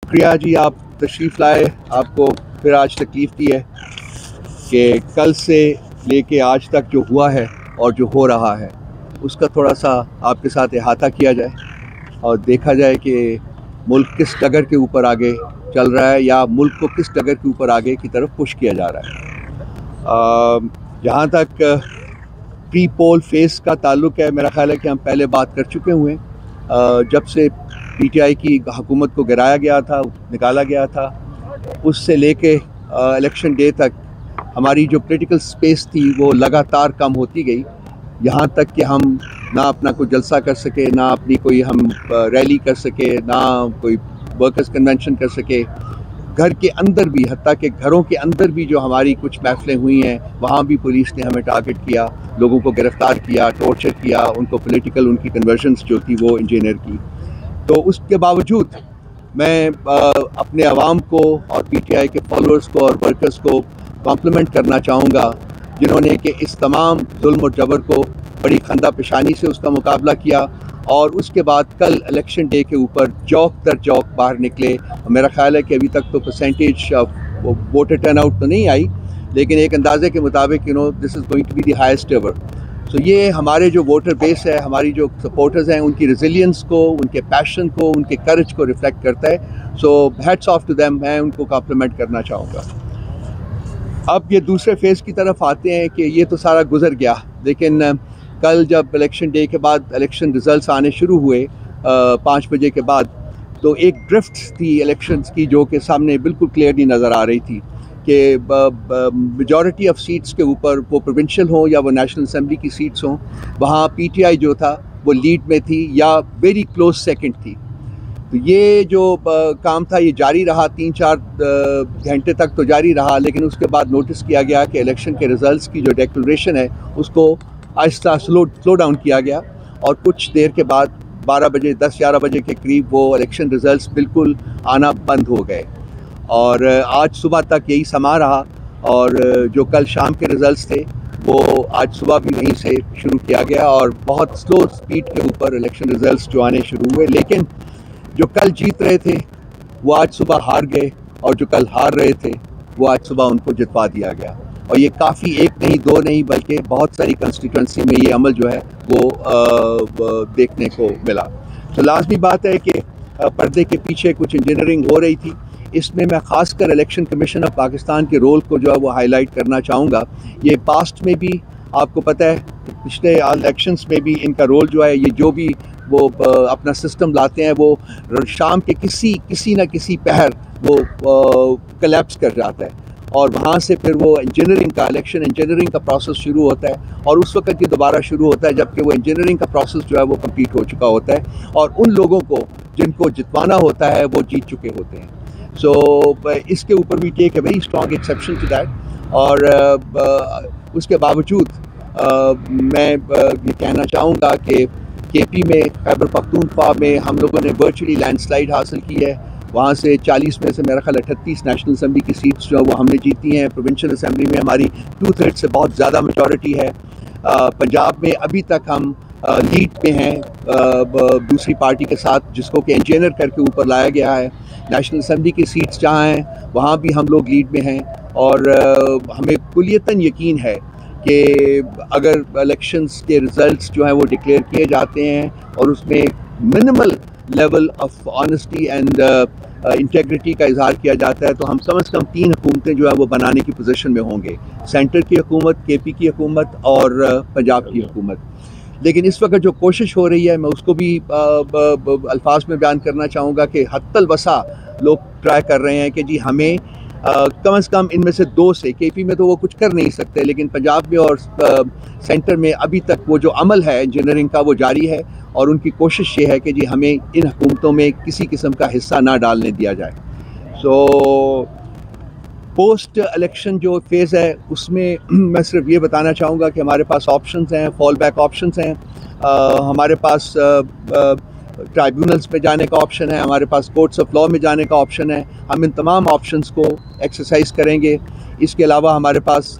शुक्रिया जी, आप तशरीफ़ लाए। आपको फिर आज तकलीफ़ दी है कि कल से लेके आज तक जो हुआ है और जो हो रहा है उसका थोड़ा सा आपके साथ अहाता किया जाए और देखा जाए कि मुल्क किस डगर के ऊपर आगे चल रहा है या मुल्क को किस डगर के ऊपर आगे की तरफ पुश किया जा रहा है। जहाँ तक प्री पोल फेस का ताल्लुक़ है, मेरा ख़्याल है कि हम पहले बात कर चुके हुए हैं। जब से पीटीआई की हुकूमत को गिराया गया था, निकाला गया था, उससे लेके इलेक्शन डे तक हमारी जो पॉलिटिकल स्पेस थी वो लगातार कम होती गई, यहाँ तक कि हम ना अपना कोई जलसा कर सके, ना अपनी कोई हम रैली कर सके, ना कोई वर्कर्स कन्वेंशन कर सके। घर के अंदर भी, हत्ता के घरों के अंदर भी जो हमारी कुछ महफिलें हुई हैं वहाँ भी पुलिस ने हमें टारगेट किया, लोगों को गिरफ़्तार किया, टॉर्चर किया, उनको पॉलिटिकल उनकी कन्वर्जन्स जो थी वो इंजीनियर की। तो उसके बावजूद मैं अपने आवाम को और पीटीआई के फॉलोअर्स को और वर्कर्स को कॉम्प्लीमेंट करना चाहूँगा, जिन्होंने कि इस तमाम जुल्म और जबर को बड़ी खंदा पेशानी से उसका मुकाबला किया और उसके बाद कल इलेक्शन डे के ऊपर चौक दर चौक बाहर निकले। मेरा ख़्याल है कि अभी तक तो परसेंटेज वोटर टर्नआउट तो नहीं आई, लेकिन एक अंदाजे के मुताबिक this is going to be the highest ever. तो ये हमारे जो वोटर बेस है, हमारी जो सपोर्टर्स हैं, उनकी रेजिलियंस को, उनके पैशन को, उनके करेज को रिफ्लेक्ट करता है। So hats off to them, मैं उनको कॉम्प्लीमेंट करना चाहूँगा। अब ये दूसरे फेज़ की तरफ आते हैं कि ये तो सारा गुजर गया, लेकिन कल जब इलेक्शन डे के बाद इलेक्शन रिज़ल्ट्स आने शुरू हुए 5 बजे के बाद, तो एक ड्रिफ्ट थी इलेक्शंस की जो कि सामने बिल्कुल क्लियरली नज़र आ रही थी कि मेजॉरिटी ऑफ सीट्स के ऊपर, वो प्रोविंशियल हों या वो नेशनल असेंबली की सीट्स हों, वहाँ पीटीआई जो था वो लीड में थी या वेरी क्लोज सेकंड थी। तो ये जो काम था ये जारी रहा, 3-4 घंटे तक तो जारी रहा, लेकिन उसके बाद नोटिस किया गया कि इलेक्शन के रिज़ल्ट्स की जो डिक्लेरेशन है उसको आहिस्ता स्लो डाउन किया गया और कुछ देर के बाद 12 बजे 10-11 बजे के करीब वो इलेक्शन रिज़ल्ट्स बिल्कुल आना बंद हो गए और आज सुबह तक यही समा रहा और जो कल शाम के रिज़ल्ट्स थे वो आज सुबह भी वहीं से शुरू किया गया और बहुत स्लो स्पीड के ऊपर इलेक्शन रिज़ल्ट्स जो आने शुरू हुए। लेकिन जो कल जीत रहे थे वो आज सुबह हार गए और जो कल हार रहे थे वो आज सुबह उनको जितवा दिया गया। और ये काफ़ी, एक नहीं दो नहीं बल्कि बहुत सारी कंस्टिट्यूंसी में ये अमल जो है वो देखने को मिला। तो लाजमी बात है कि पर्दे के पीछे कुछ इंजीनियरिंग हो रही थी। इसमें मैं ख़ासकर इलेक्शन कमीशन ऑफ पाकिस्तान के रोल को जो है वो हाईलाइट करना चाहूँगा। ये पास्ट में भी आपको पता है, पिछले इलेक्शंस में भी इनका रोल जो है, ये जो भी वो अपना सिस्टम लाते हैं वो शाम के किसी न किसी पहर वो कलेप्स कर जाता है और वहाँ से फिर वो इलेक्शन इंजीनियरिंग का प्रोसेस शुरू होता है और उस वक्त ये दोबारा शुरू होता है जबकि वो इंजीनियरिंग का प्रोसेस जो है वो कंप्लीट हो चुका होता है और उन लोगों को जिनको जितवाना होता है वो जीत चुके होते हैं। सो इसके ऊपर भी take a very strong exception to that. और उसके बावजूद मैं ये कहना चाहूँगा कि केपी में, खैबर पख्तूनख्वा में हम लोगों ने वर्चुअली लैंडस्लाइड हासिल की है। वहाँ से 40 में से मेरा ख्याल 38 नेशनल असेंबली की सीट्स जो है वो हमने जीती हैं। प्रोविंशियल असेंबली में हमारी 2/3 से बहुत ज़्यादा मेजॉरिटी है। पंजाब में अभी तक हम लीड पे हैं दूसरी पार्टी के साथ, जिसको कि इंजीनियर करके ऊपर लाया गया है। नेशनल असेंबली की सीट्स जहाँ हैं वहाँ भी हम लोग लीड में हैं और हमें कुलियतन यकीन है कि अगर इलेक्शंस के रिज़ल्ट्स जो हैं वो डिक्लेयर किए जाते हैं और उसमें minimal level of honesty and integrity का इजहार किया जाता है तो हम कम से कम 3 हुकूमतें जो है वो बनाने की पोजीशन में होंगे, सेंटर की हुकूमत, केपी की हुकूमत और पंजाब की हुकूमत। लेकिन इस वक्त जो कोशिश हो रही है, मैं उसको भी अल्फाज में बयान करना चाहूँगा कि हत्तल वसा लोग ट्राई कर रहे हैं कि जी हमें कम से कम इनमें से 2 से, केपी में तो वो कुछ कर नहीं सकते लेकिन पंजाब में और सेंटर में अभी तक वो जो अमल है इंजीनियरिंग का वो जारी है और उनकी कोशिश ये है कि जी हमें इन हुकूमतों में किसी किस्म का हिस्सा ना डालने दिया जाए। सो पोस्ट इलेक्शन जो फेज़ है उसमें मैं सिर्फ ये बताना चाहूँगा कि हमारे पास ऑप्शंस हैं, फॉल बैक ऑप्शंस हैं, हमारे पास ट्राइब्यूनल्स में जाने का ऑप्शन है, हमारे पास कोर्ट्स ऑफ लॉ में जाने का ऑप्शन है। हम इन तमाम ऑप्शंस को एक्सरसाइज करेंगे। इसके अलावा हमारे पास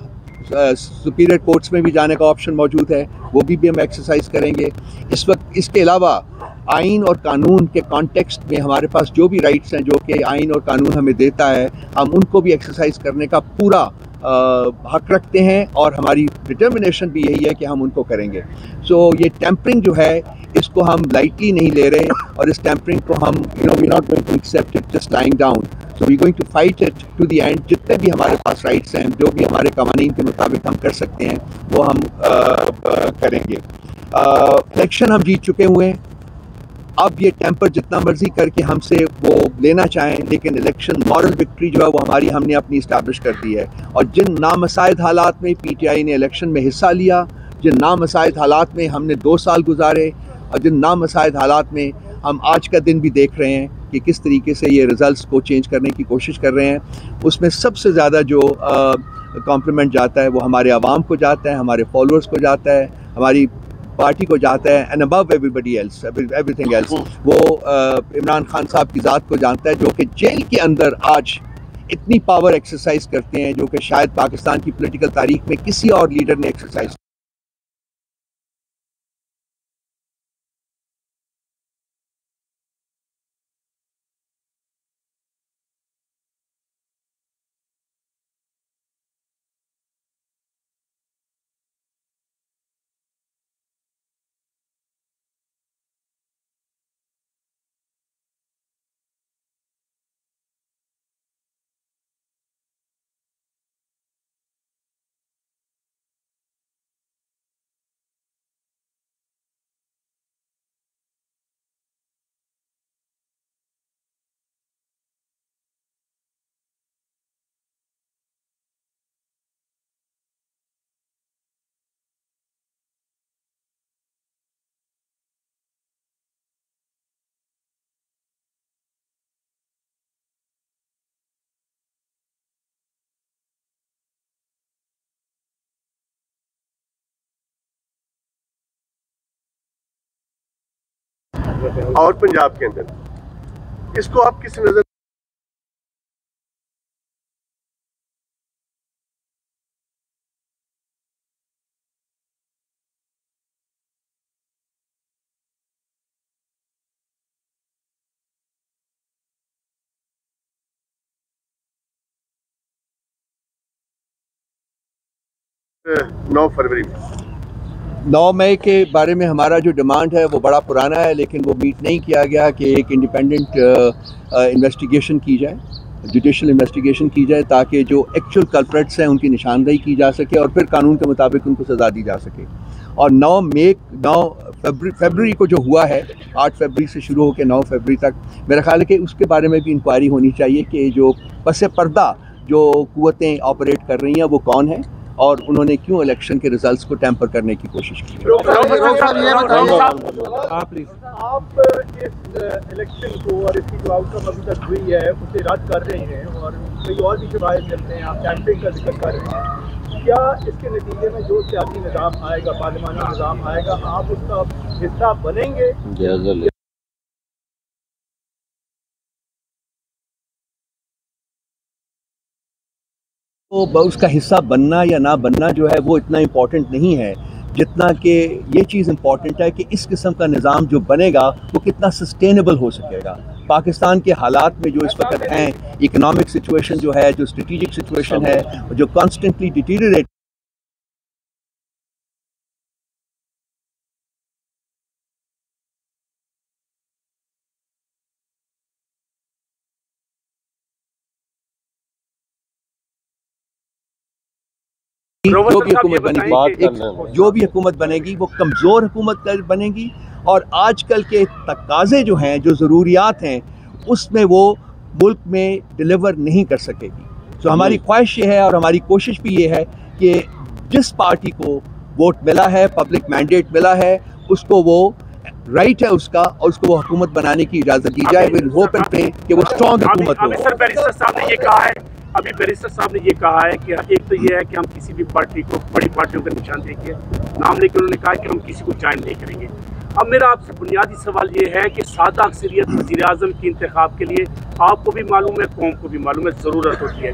सुपीरियर कोर्ट्स में भी जाने का ऑप्शन मौजूद है, वो भी हम एक्सरसाइज करेंगे इस वक्त। इसके अलावा आइन और कानून के कॉन्टेक्स्ट में हमारे पास जो भी राइट्स हैं जो कि आइन और कानून हमें देता है, हम उनको भी एक्सरसाइज करने का पूरा हक रखते हैं और हमारी डिटर्मिनेशन भी यही है कि हम उनको करेंगे। ये टेम्परिंग जो है इसको हम लाइटली नहीं ले रहे और इस टेम्परिंग को हम we not going to accept it just lying down, so we going to fight it to the end. जितने भी हमारे पास राइट्स हैं, जो भी हमारे कवानीन के मुताबिक हम कर सकते हैं वो हम करेंगे। इलेक्शन हम जीत चुके हुए हैं, अब ये टेम्पर जितना मर्जी करके हमसे वो लेना चाहें, लेकिन इलेक्शन मॉरल विक्ट्री जो है वो हमने अपनी इस्टेब्लिश कर दी है। और जिन नामसाइद हालात में पीटीआई ने इलेक्शन में हिस्सा लिया, जिन नामसाइद हालात में हमने 2 साल गुजारे और जिन नामसाइद हालात में हम आज का दिन भी देख रहे हैं कि किस तरीके से ये रिज़ल्ट्स को चेंज करने की कोशिश कर रहे हैं, उसमें सबसे ज़्यादा जो कॉम्प्लीमेंट जाता है वो हमारे आवाम को जाता है, हमारे फॉलोअर्स को जाता है, हमारी पार्टी को जाता है, and above everybody else, everything else वो इमरान खान साहब की ज़ात को जानता है, जो कि जेल के अंदर आज इतनी पावर एक्सरसाइज करते हैं जो कि शायद पाकिस्तान की पॉलिटिकल तारीख में किसी और लीडर ने एक्सरसाइज। और पंजाब के अंदर इसको आप किस नजर नौ फरवरी में 9 मई के बारे में हमारा जो डिमांड है वो बड़ा पुराना है, लेकिन वो मीट नहीं किया गया कि एक इंडिपेंडेंट इन्वेस्टिगेशन की जाए, जुडिशल इन्वेस्टिगेशन की जाए, ताकि जो एक्चुअल कल्प्रेट्स हैं उनकी निशानदेही की जा सके और फिर कानून के मुताबिक उनको सज़ा दी जा सके। और 9 फरवरी को जो हुआ है, 8 फरवरी से शुरू होकर 9 फरवरी तक, मेरा ख्याल है कि उसके बारे में भी इंक्वायरी होनी चाहिए कि जो पसे पर्दा जो कुव्वतें ऑपरेट कर रही हैं वो कौन है और उन्होंने क्यों इलेक्शन के रिजल्ट्स को टैंपर करने की कोशिश की। आप इस इलेक्शन को और इसकी जो आउटकम अभी तक हुई है उसे रद्द कर रहे हैं और कई और भी शवायद मिलते हैं, आप टैंपरिंग का जिक्र कर रहे हैं, क्या इसके नतीजे में जो सियासी निज़ाम आएगा, पार्लिमानी निज़ाम आएगा, आप उसका हिस्सा बनेंगे? तो उसका हिस्सा बनना या ना बनना जो है वो इतना इम्पोर्टेंट नहीं है, जितना कि ये चीज़ इम्पॉर्टेंट है कि इस किस्म का निज़ाम जो बनेगा वो कितना सस्टेनेबल हो सकेगा। पाकिस्तान के हालात में जो इस वक्त हैं, इकोनॉमिक सिचुएशन जो है, जो स्ट्रेटिजिक सिचुएशन है, जो कॉन्स्टेंटली डिटीरियरेट जो भी हुकूमत बनेगी, जो भी हुकूमत बनेगी वो कमज़ोर हुकूमत बनेगी और आजकल के तकाज़े जो हैं, जो ज़रूरियात हैं, उसमें वो मुल्क में डिलीवर नहीं कर सकेगी। तो हमारी ख्वाहिश ये है और हमारी कोशिश भी ये है कि जिस पार्टी को वोट मिला है, पब्लिक मैंडेट मिला है, उसको वो राइट है उसका और उसको वो हुकूमत बनाने की इजाज़त दी जाए विद होप एंड प्रे कि वो स्ट्रॉन्ग हुकूमत हो। बैरिस्टर साहब ने ये कहा है, अभी बैरिस्टर साहब ने ये कहा है कि एक तो ये है कि हम किसी भी पार्टी को, बड़ी पार्टियों का निशान देके नाम लेकर उन्होंने कहा कि हम किसी को ज्वाइन नहीं करेंगे। अब मेरा आपसे बुनियादी सवाल ये है कि सादा अक्सरियत वज़ीर आज़म के इंतखाब के लिए आपको भी मालूम है, कौम को भी मालूम है, ज़रूरत होती है।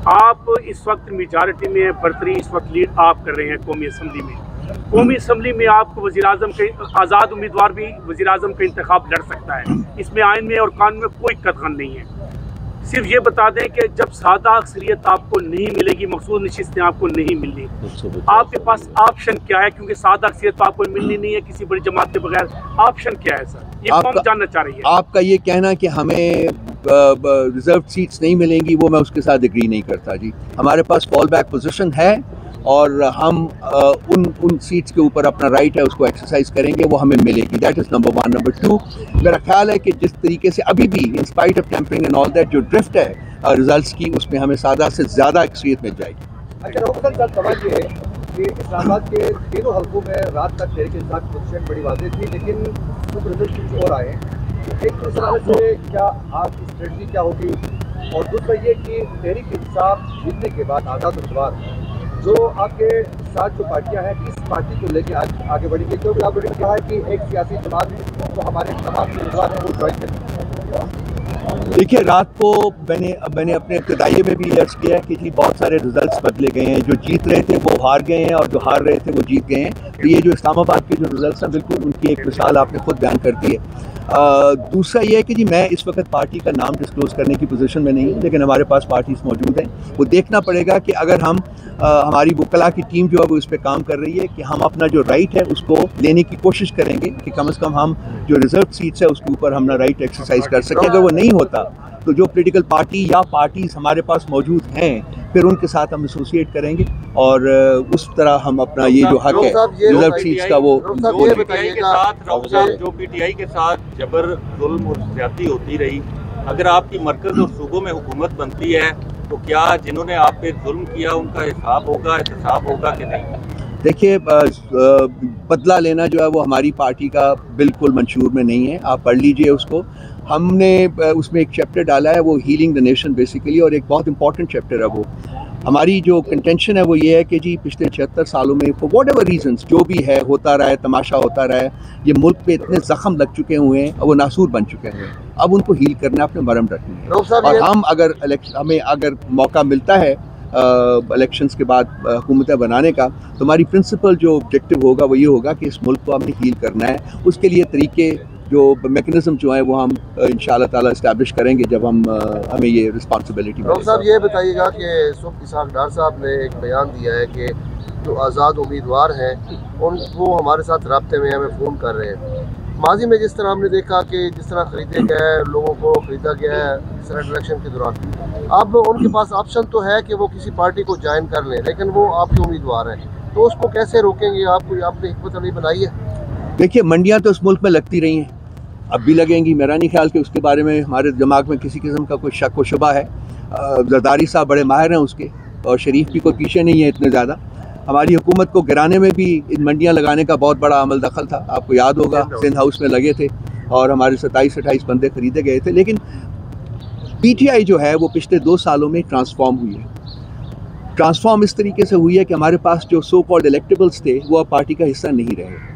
आप इस वक्त मेजॉरिटी में बरतरी इस वक्त लीड आप कर रहे हैं कौमी असम्बली में। कौमी असम्बली में आपको वज़ीर-ए-आज़म के आज़ाद उम्मीदवार भी वज़ीर-ए-आज़म का इंतखाब लड़ सकता है। इसमें आइन में और कानून में कोई कतगन नहीं है। सिर्फ ये बता दें कि जब सादा अक्सरियत आपको नहीं मिलेगी, मखसूस नशिस्तें आपको नहीं मिलनी, आपके पास ऑप्शन क्या है? क्योंकि सादा अक्सरियत तो आपको मिलनी नहीं है किसी बड़ी जमात के बगैर। ऑप्शन क्या है सर, ये कौन जानना चाह रही है? आपका ये कहना कि हमें रिजर्व सीट्स नहीं मिलेंगी, वो मैं उसके साथ एग्री नहीं करता जी। हमारे पास फॉल बैक पोजीशन है और हम उन सीट्स के ऊपर अपना राइट है उसको एक्सरसाइज करेंगे, वो हमें मिलेगी। That is number 1। नंबर 2, मेरा ख्याल है कि जिस तरीके से अभी भी in spite of tampering and all that जो ड्रिफ्ट है रिजल्ट्स की, उसमें हमें सादा से ज़्यादा अक्सरियत मिल जाएगी। अच्छा रोहतन साहब, सवाल ये है कि इस्लामाबाद के तीनों हल्कों में रात तक तहरीक इंसाफ की पोजीशन बड़ी वाज़ेह थी, लेकिन कुछ रिजल्ट कुछ और आए। एक तो इस हवाले से क्या आपकी स्ट्रेटजी क्या होगी? और दूसरा ये कि तहरीक इंसाफ जीतने के बाद आज़ाद उम्मीदवार जो आपके साथ जो पार्टियां हैं, किस पार्टी को लेके आज आगे बढ़ेंगे? क्योंकि आपने कहा है कि एक सियासी जमात को हमारे तमाम उम्मीदवार हैं वो ज्वाइन करें। देखिए, रात को मैंने अपने इब्तिदाई में भी अर्ज किया कि जी बहुत सारे रिजल्ट्स बदले गए हैं, जो जीत रहे थे वो हार गए हैं और जो हार रहे थे वो जीत गए हैं। तो ये जो इस्लामाबाद के जो रिजल्ट्स हैं, बिल्कुल उनकी एक मिसाल आपने खुद बयान कर दी है। दूसरा ये है कि जी मैं इस वक्त पार्टी का नाम डिस्क्लोज़ करने की पोजीशन में नहीं हूँ, लेकिन हमारे पास पार्टीज मौजूद हैं। वो देखना पड़ेगा कि अगर हम हमारी वकला की टीम जो है वो इस पर काम कर रही है कि हम अपना जो राइट है उसको लेने की कोशिश करेंगे कि कम से कम हम जो रिजर्व सीट्स है उसके ऊपर हम राइट एक्सरसाइज कर सकें। अगर वो नहीं होता तो जो पॉलिटिकल पार्टी या पार्टीज हमारे पास मौजूद हैं फिर उनके साथ हम एसोसिएट करेंगे और उस तरह हम अपना ये जो हक है रिजर्व सीट्स का वो जो पीटीआई के साथ जबर जुल्म और ज्यादती होती रही, अगर आपकी मरकज और सूबों में हुकूमत बनती है तो क्या जिन्होंने आप पे जुल्म किया उनका हिसाब होगा, एहतसाब होगा कि नहीं? देखिए, बदला लेना जो है वो हमारी पार्टी का बिल्कुल मंशूर में नहीं है। आप पढ़ लीजिए उसको। हमने उसमें एक चैप्टर डाला है, वो हीलिंग द नेशन बेसिकली, और एक बहुत इंपॉर्टेंट चैप्टर है वो। हमारी जो कंटेंशन है वो ये है कि जी पिछले 76 सालों में फॉर वॉट एवर रीजन्स जो भी है होता रहा है, तमाशा होता रहा है, ये मुल्क पे इतने ज़ख्म लग चुके हुए हैं और वो नासूर बन चुके हैं। अब उनको हील करना, अपने मरहम रखनी है। और हम अगर हमें अगर मौका मिलता है इलेक्शंस के बाद हुकूमतें बनाने का, तो हमारी प्रिंसिपल जो ऑब्जेक्टिव होगा वो ये होगा कि इस मुल्क को हमने हील करना है। उसके लिए तरीके जो मैकेनिज्म जो है वो हम इंशाअल्लाह ताला इस्टेब्लिश करेंगे जब हमें ये रिस्पॉन्सिबिलिटी मिलेगी। साहब ये बताइएगा कि सुख इसहाक डार साहब ने एक बयान दिया है कि जो आज़ाद उम्मीदवार हैं वो हमारे साथ रब्ते में हमें फ़ोन कर रहे हैं। माजी में जिस तरह हमने देखा कि जिस तरह ख़रीदे गए लोगों को ख़रीदा गया है इस इलेक्शन के दौरान, अब उनके पास ऑप्शन तो है कि वो किसी पार्टी को ज्वाइन कर लें, लेकिन वो आपके उम्मीदवार हैं, तो उसको कैसे रोकेंगे? आपने हिकमत अमली बनाई है? देखिए, मंडियाँ तो इस मुल्क में लगती रही हैं, अब भी लगेंगी। मेरा नहीं ख्याल कि उसके बारे में हमारे दिमाग में किसी किस्म का कोई शक व शुबा है। जरदारी साहब बड़े माहिर हैं उसके, और शरीफ भी कोई पीछे नहीं है इतने ज़्यादा। हमारी हुकूमत को गिराने में भी इन मंडियाँ लगाने का बहुत बड़ा अमल दखल था। आपको याद होगा सिंध हाउस में लगे थे और हमारे 27-28 बंदे खरीदे गए थे। लेकिन पीटीआई जो है वो पिछले 2 सालों में ट्रांसफॉर्म हुई है। ट्रांसफॉर्म इस तरीके से हुई है कि हमारे पास जो सो कॉल्ड इलेक्टेबल्स थे वो अब पार्टी का हिस्सा नहीं रहे।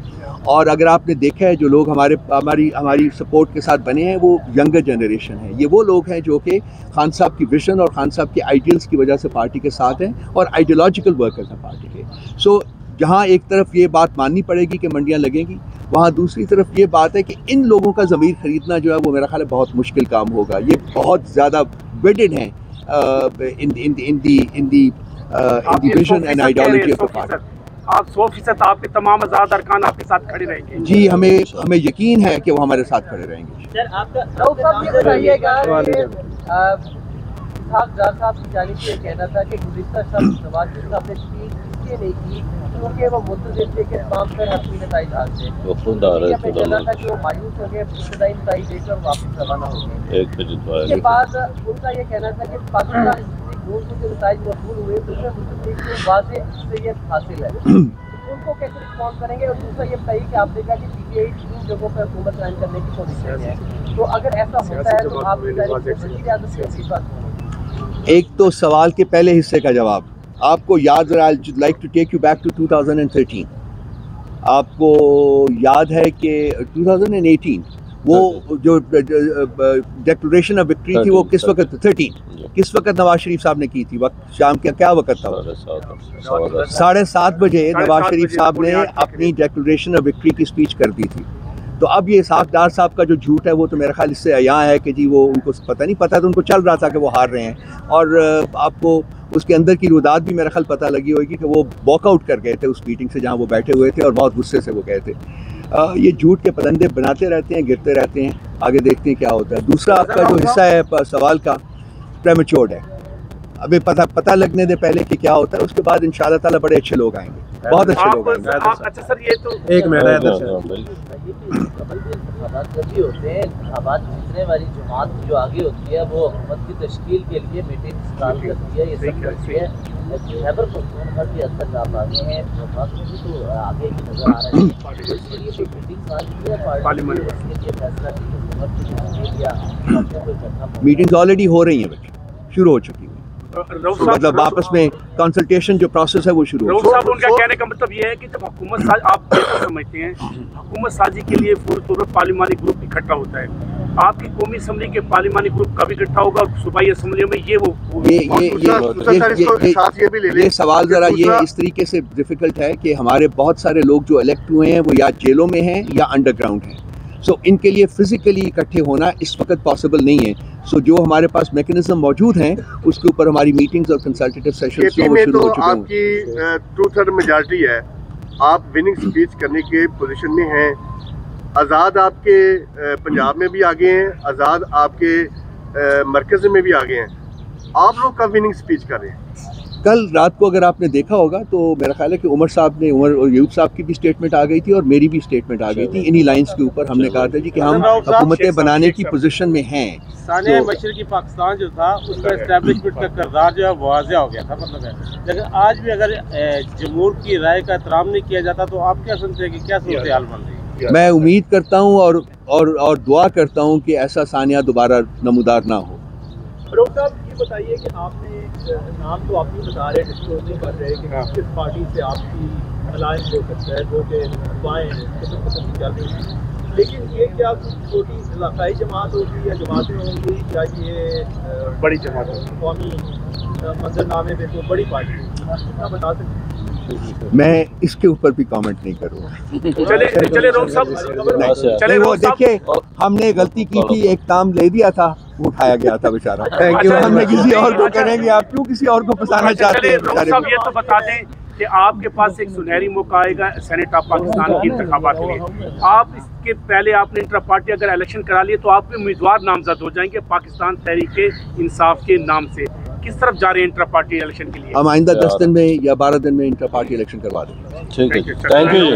और अगर आपने देखा है जो लोग हमारी सपोर्ट के साथ बने हैं वो यंगर जनरेशन है। ये वो लोग हैं जो कि खान साहब की विजन और खान साहब के आइडियल्स की वजह से पार्टी के साथ हैं और आइडियोलॉजिकल वर्कर्स हैं पार्टी के। सो जहाँ एक तरफ ये बात माननी पड़ेगी कि मंडियाँ लगेंगी, वहाँ दूसरी तरफ ये बात है कि इन लोगों का ज़मीर ख़रीदना जो है वो मेरा ख्याल है बहुत मुश्किल काम होगा। ये बहुत ज़्यादा वेडेड हैं in the vision and ideology of the party. आप 100% आपके तमाम आज़ाद अरकान आपके साथ खड़े रहेंगे? जी, हमें यकीन है कि वो हमारे साथ खड़े रहेंगे। सर, आपका ये बताइएगा कि इसहाक डार साहब की जानिब से कहना था कि गुज़िश्ता नवाज शरीफ साहब ने स्पीच इसलिए नहीं की क्योंकि वो मुतज़िद थे कि तमाम तर हतमी नताइज हासिल थे। कहना था कि वो मायूस हो गए, इब्तदाई नताइज देकर वापस रवाना हो गए। इसके बाद उनका ये कहना था कि पाकिस्तान जो नताइज मौसूल हुए उसमें वाज़ेह हासिल है, उनको कैसे रिस्पॉन्ड करेंगे? और दूसरा ये बताइए कि आपने कहा कि पीटीआई 3 जगहों पर हुकूमत कायम करने की पोजीशन है, तो अगर ऐसा होता है तो आप एक तो सवाल के पहले हिस्से का जवाब आपको याद, I would like to take you back to 2013। आपको याद है कि 2018 वो जो डिक्लेरेशन ऑफ विक्ट्री थी वो किस वक्त 13 किस वक्त नवाज शरीफ साहब ने की थी? वक्त शाम का क्या वक्त था? 7:30 बजे नवाज शरीफ साहब ने अपनी डिक्लेरेशन ऑफ विक्ट्री की स्पीच कर दी थी। तो अब ये इसहाक डार साहब का जो झूठ है वो तो मेरा ख्याल इससे यहाँ है कि जी वो उनको पता नहीं, पता तो उनको चल रहा था कि वो हार रहे हैं, और आपको उसके अंदर की रुदात भी मेरा ख्याल पता लगी होगी कि वो वॉकआउट कर गए थे उस मीटिंग से जहाँ वो बैठे हुए थे और बहुत गुस्से से वो गए थे। ये झूठ के पलंदे बनाते रहते हैं, गिरते रहते हैं, आगे देखते हैं क्या होता है। दूसरा आपका जो हिस्सा है सवाल का, प्रेमेच्योर्ड है, अभी पता लगने दे पहले कि क्या होता है, उसके बाद इंशाल्लाह ताला बड़े अच्छे लोग आएंगे, बहुत अच्छे लोग आएंगे। अच्छा सर, ये तो एक महीना जब भी होते हैं इंतखाबात जीतने वाली जमात जो आगे होती है वो हुकूमत की तश्कील के लिए मीटिंग स्टार्ट करती है, ये सब करती है। खैबर पख्तूनख्वा के अंदर आप आगे हैं, वफाक में भी तो आगे ही नजर आ रहे हैं। इसके लिए कोई मीटिंग सारी है पार्लियामेंट के लिए फैसला की हुकूमत की या मीटिंग्स ऑलरेडी हो रही हैं बच्चे, शुरू हो चुकी है, मतलब आपस में कंसल्टेशन जो प्रोसेस है वो शुरू हो। साहब उनका कहने का मतलब ये है कि जब हुकूमत साज, आप समझते हैं हुकूमत साजी के लिए पूरे पार्लिमानी ग्रुप इकट्ठा होता है, आपकी कौमी असम्बली के पार्लिमानी ग्रुप कभी इकट्ठा होगा और सूबाई असम्बलियों में ये सवाल जरा ये इस तरीके से डिफिकल्ट है कि हमारे बहुत सारे लोग जो इलेक्ट हुए हैं वो या जेलों में हैं या अंडरग्राउंड हैं, सो इनके लिए फिजिकली इकट्ठे होना इस वक्त पॉसिबल नहीं है। सो जो हमारे पास मैकेनिज्म मौजूद हैं उसके ऊपर हमारी मीटिंग्स और कंसल्टेटिव सेशंस शुरू हो चुके हैं। आपकी 2/3 मेजॉरिटी है, आप विनिंग स्पीच करने के पोजीशन में हैं। आज़ाद आपके पंजाब में भी आगे हैं, आज़ाद आपके मरकज़ में भी आगे हैं, आप लोग कब विनिंग स्पीच कर रहे हैं? कल रात को अगर आपने देखा होगा तो मेरा ख्याल है कि उमर और यूब साहब की भी स्टेटमेंट आ गई थी और मेरी भी स्टेटमेंट आ गई थी। इन्हीं लाइंस के ऊपर हमने कहा था जी कि हम हुकूमतें बनाने की पोजीशन में हैं। सानिया मशरकी पाकिस्तान जो था उसका एस्टेब्लिशमेंट का किरदार जो है वाज़ेह हो गया था, मतलब है। लेकिन आज भी अगर जमहूर की राय का एहतराम नहीं किया जाता तो आप क्या समझते हैं कि क्या सूरत हाल बन रही है? मैं उम्मीद करता हूँ और दुआ करता हूँ कि ऐसा सानिया दोबारा नमूदार ना हो। फारूक साहब ये बताइए कि आपने नाम तो आप ही बता रहे, डिस्क्लोज नहीं कर रहे कि किस पार्टी से आपकी अलायंस हो सकता है, जो कि अफवाहें किस्म की चल रही हैं, लेकिन ये क्या छोटी इलाकाई जमात होगी या जमातें होंगी या ये बड़ी जमात होगी? कौमी मंजरनामे में तो बड़ी पार्टी कितना बता सकते हैं? मैं इसके ऊपर भी कमेंट नहीं करूँगा। चले रोक साहब, चले वो देखिए, हमने गलती की थी, एक काम ले दिया था, वो उठाया गया था बेचारा। Thank you. हमने किसी और को करेंगे, आप क्यों किसी और को फंसाना चाहते हैं? साहब ये तो बता दें कि आपके पास एक सुनहरी मौका आएगा सेनेट ऑफ पाकिस्तान की इंतखाबात के लिए। आप इसके पहले आपने इंटर पार्टी अगर इलेक्शन करा लिए तो आप उम्मीदवार नामजद हो जाएंगे पाकिस्तान तहरीक इंसाफ के नाम से। किस तरफ जा रहे हैं इंटर पार्टी इलेक्शन के लिए? हम आइंदा 10 दिन में या 12 दिन में इंटर पार्टी इलेक्शन करवा देंगे। ठीक है, थैंक यू।